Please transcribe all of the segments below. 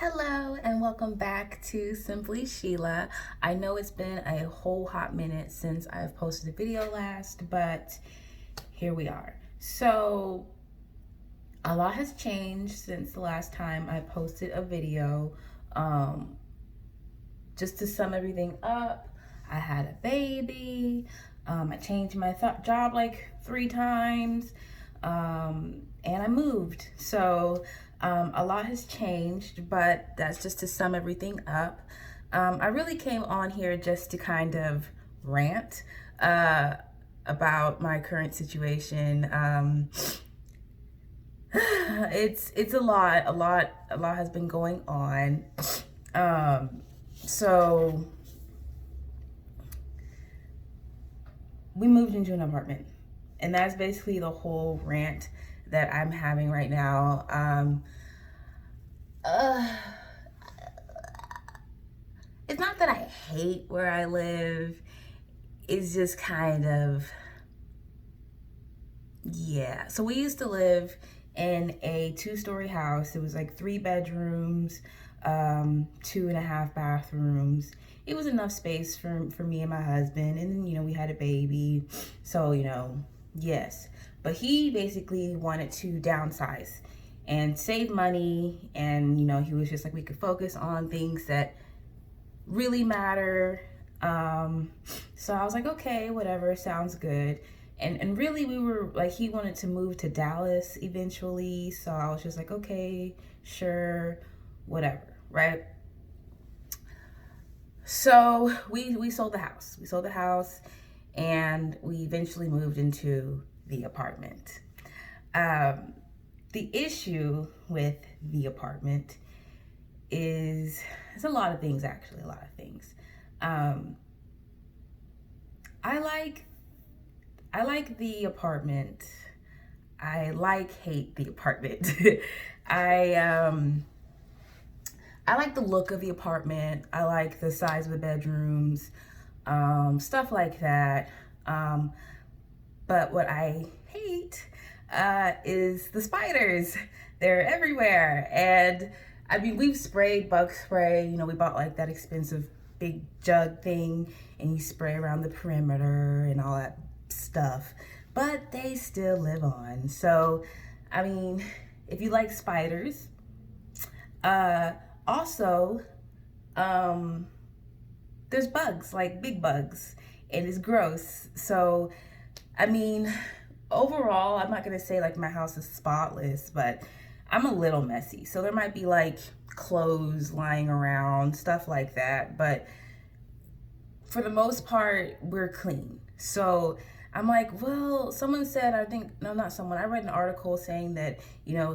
Hello and welcome back to Simply Sheila. I know it's been a whole hot minute since I've posted a video last, but here we are. So a lot has changed since the last time I posted a video. Just to sum everything up, I had a baby. I changed my job like 3 times, and I moved. So a lot has changed, but that's just to sum everything up. I really came on here just to kind of rant about my current situation. It's a lot has been going on. So we moved into an apartment, and that's basically the whole rant that I'm having right now. It's not that I hate where I live. It's just kind of, yeah. So we used to live in a 2-story house. It was like 3 bedrooms, 2.5 bathrooms. It was enough space for me and my husband. And then, we had a baby. So, yes. But he basically wanted to downsize and save money. And, he was just like, we could focus on things that really matter. So I was like, okay, whatever, sounds good. And really we were like, he wanted to move to Dallas eventually. So I was just like, okay, sure, whatever, right? So we sold the house. We sold the house and we eventually moved into the apartment. The issue with the apartment is, it's a lot of things, actually, a lot of things. I like the apartment. I hate the apartment. I like the look of the apartment. I like the size of the bedrooms, stuff like that. But what I hate is the spiders. They're everywhere. And I mean, we've sprayed bug spray. We bought like that expensive big jug thing, and you spray around the perimeter and all that stuff. But they still live on. So, I mean, if you like spiders, also, there's bugs, like big bugs, and it's gross. So, I mean, overall, I'm not gonna say like my house is spotless, but I'm a little messy. So there might be like clothes lying around, stuff like that. But for the most part, we're clean. So I'm like, well, someone said, no, not someone, I read an article saying that,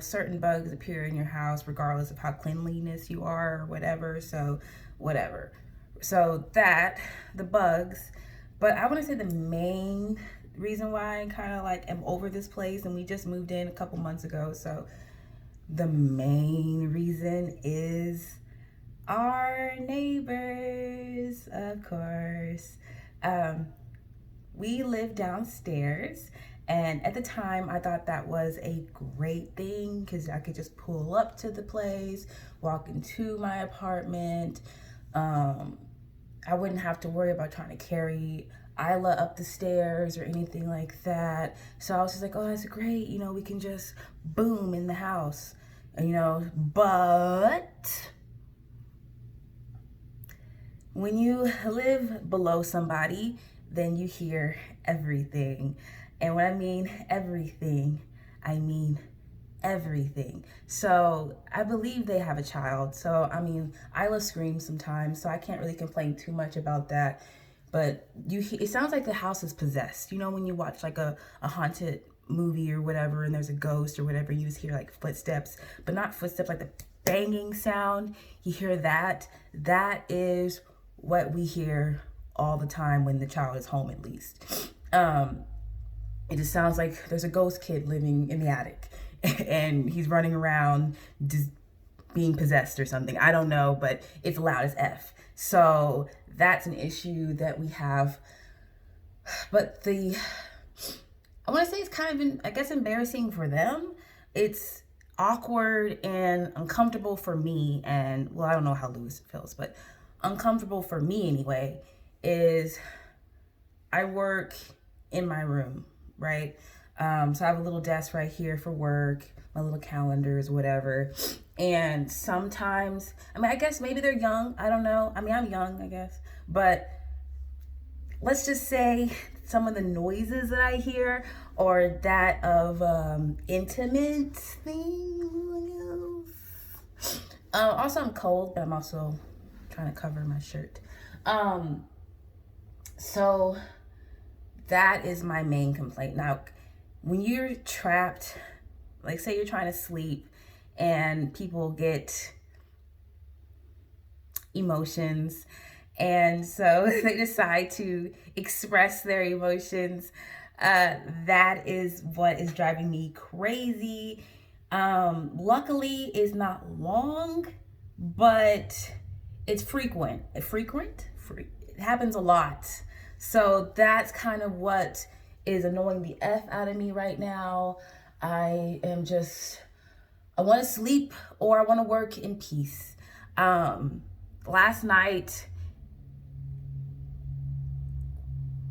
certain bugs appear in your house regardless of how cleanliness you are or whatever. So whatever. So the bugs, but I want to say the main reason why I kind of like am over this place, and we just moved in a couple months ago. So the main reason is our neighbors, of course. We live downstairs, and at the time I thought that was a great thing because I could just pull up to the place, walk into my apartment. I wouldn't have to worry about trying to carry Isla up the stairs or anything like that. So I was just like, oh, that's great. We can just boom in the house, but when you live below somebody, then you hear everything. And when I mean everything, I mean everything. So I believe they have a child. So, I mean, Isla screams sometimes, so I can't really complain too much about that. But it sounds like the house is possessed. When you watch like a haunted movie or whatever, and there's a ghost or whatever, you just hear like footsteps, but not footsteps, like the banging sound. You hear that. That is what we hear all the time when the child is home, at least. It just sounds like there's a ghost kid living in the attic and he's running around just being possessed or something. I don't know, but it's loud as F. So that's an issue that we have. But I want to say it's kind of, I guess, embarrassing for them. It's awkward and uncomfortable for me, and well, I don't know how Lewis feels, but uncomfortable for me anyway, is I work in my room, right? So I have a little desk right here for work, my little calendars, whatever. And sometimes, I mean, I guess maybe they're young. I don't know. I mean, I'm young, I guess. But let's just say some of the noises that I hear are that of intimate things. Also, I'm cold, but I'm also trying to cover my shirt. So that is my main complaint. Now, when you're trapped, like say you're trying to sleep and people get emotions, and so they decide to express their emotions, that is what is driving me crazy. Luckily, it's not long, but it's frequent. It happens a lot. So that's kind of what is annoying the F out of me right now. I want to sleep or I want to work in peace. Last night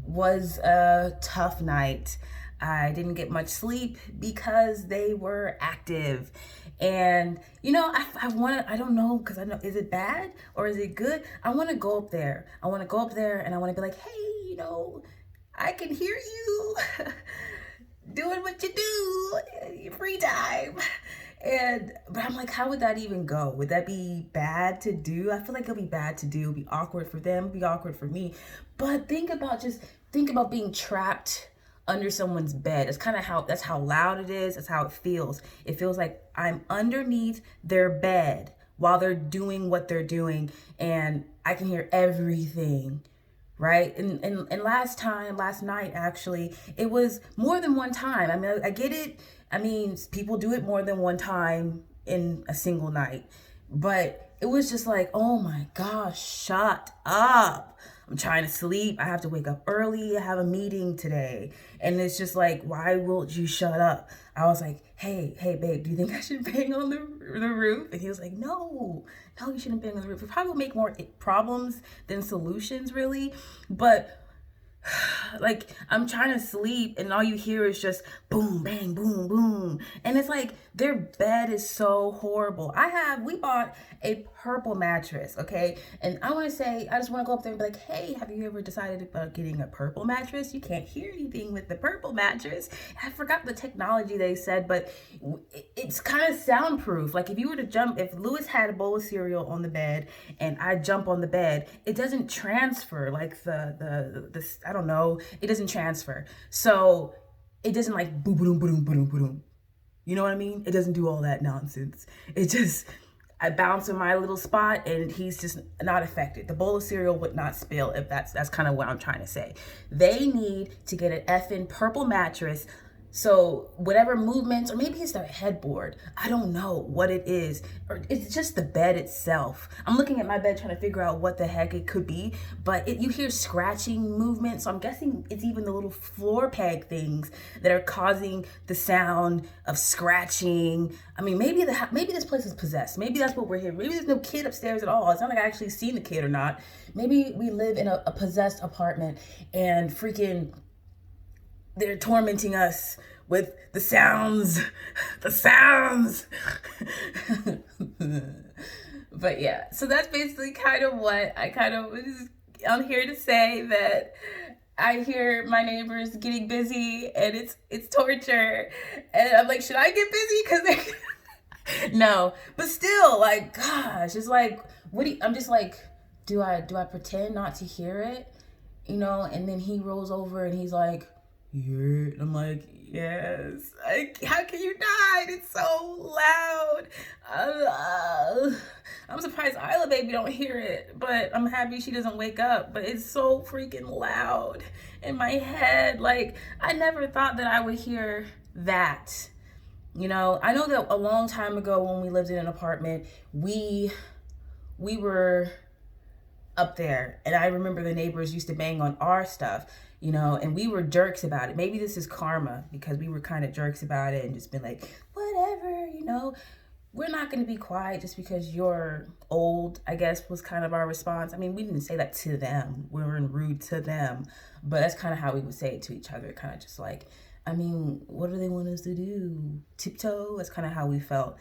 was a tough night. I didn't get much sleep because they were active. And, you know, I don't know, because I know, is it bad or is it good? I want to go up there. And I want to be like, hey, you know, I can hear you doing what you do in your free time. But I'm like, how would that even go? Would that be bad to do? I feel like it'll be bad to do. It'll be awkward for them, it'll be awkward for me. But think about being trapped under someone's bed. That's how loud it is. That's how it feels. It feels like I'm underneath their bed while they're doing what they're doing, and I can hear everything. Right? And last night, actually, it was more than one time. I mean, I get it. I mean, people do it more than one time in a single night. But it was just like, oh my gosh, shut up. I'm trying to sleep. I have to wake up early. I have a meeting today. And it's just like, why won't you shut up? I was like, hey, babe, do you think I should bang on the roof? And he was like, no, you shouldn't bang on the roof. It probably will make more problems than solutions, really. But like, I'm trying to sleep and all you hear is just boom, bang, boom, boom. And it's like, their bed is so horrible. We bought a purple mattress, okay? And I just want to go up there and be like, hey, have you ever decided about getting a purple mattress? You can't hear anything with the purple mattress. I forgot the technology they said, but it's kind of soundproof. Like if Lewis had a bowl of cereal on the bed and I jump on the bed, it doesn't transfer like the I don't know, it doesn't transfer. So it doesn't like boom, boom, boom, boom, boom. You know what I mean? It doesn't do all that nonsense. I bounce in my little spot and he's just not affected. The bowl of cereal would not spill, if that's kind of what I'm trying to say. They need to get an effing purple mattress. So whatever movements, or maybe it's their headboard, I don't know what it is, or it's just the bed itself. I'm looking at my bed trying to figure out what the heck it could be, but you hear scratching movement, so I'm guessing it's even the little floor peg things that are causing the sound of scratching. I mean, maybe this place is possessed. Maybe that's what we're hearing. Maybe there's no kid upstairs at all. It's not like I actually seen the kid or not. Maybe we live in a possessed apartment and freaking they're tormenting us with the sounds. But yeah, so that's basically kind of what I'm here to say, that I hear my neighbors getting busy and it's torture. And I'm like, should I get busy? Because no, but still, like, gosh, it's like, I'm just like, do I pretend not to hear it? You know, and then he rolls over and he's like, yeah. And I'm like, yes. How can you not? It's so loud. I'm surprised Isla baby don't hear it, but I'm happy she doesn't wake up. But it's so freaking loud in my head. Like, I never thought that I would hear that. You know, I know that a long time ago when we lived in an apartment, we were up there, and I remember the neighbors used to bang on our stuff. you know, and we were jerks about it. Maybe this is karma because we were kind of jerks about it and just been like, whatever, you know, we're not going to be quiet just because you're old, I guess was kind of our response. I mean, we didn't say that to them. We weren't rude to them, but that's kind of how we would say it to each other. Kind of just like, I mean, what do they want us to do? Tiptoe? That's kind of how we felt.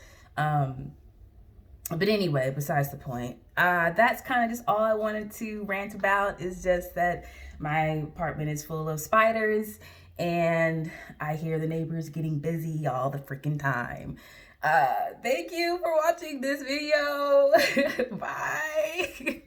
But anyway, besides the point, that's kind of just all I wanted to rant about, is just that my apartment is full of spiders and I hear the neighbors getting busy all the freaking time. Thank you for watching this video. Bye.